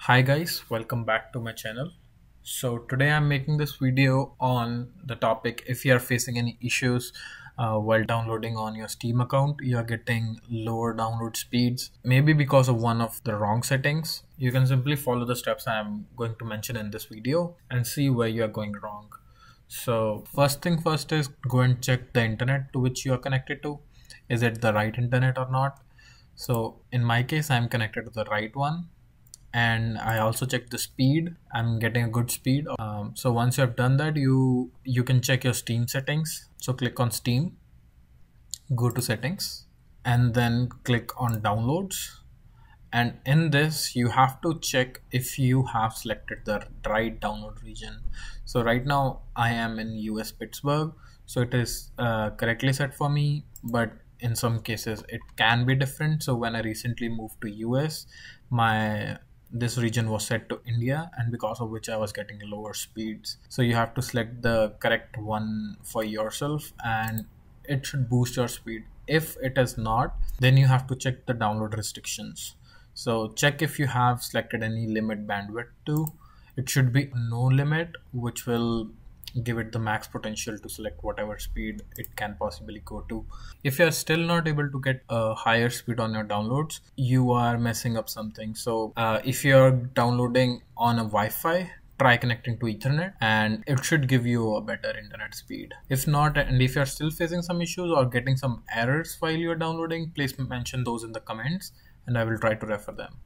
Hi guys, welcome back to my channel. So today I'm making this video on the topic if you are facing any issues while downloading on your Steam account, you are getting lower download speeds, maybe because of one of the wrong settings. You can simply follow the steps I'm going to mention in this video and see where you are going wrong. So first thing first is go and check the internet to which you are connected to. Is it the right internet or not? So in my case, I'm connected to the right one, and I also check the speed. I'm getting a good speed. So once you have done that, you can check your Steam settings. So click on Steam, go to settings, and then click on downloads. And in this, you have to check if you have selected the right download region. So right now I am in US Pittsburgh, so it is correctly set for me, but in some cases it can be different. So when I recently moved to US, my this region was set to India, and because of which I was getting lower speeds. So you have to select the correct one for yourself, and it should boost your speed. If it is not, then you have to check the download restrictions. So check if you have selected any limit bandwidth to. It should be no limit, which will give it the max potential to select whatever speed it can possibly go to. If you're still not able to get a higher speed on your downloads, you are messing up something. So if you're downloading on a Wi-Fi, try connecting to Ethernet and it should give you a better internet speed. If not, and if you're still facing some issues or getting some errors while you're downloading, please mention those in the comments and I will try to refer them.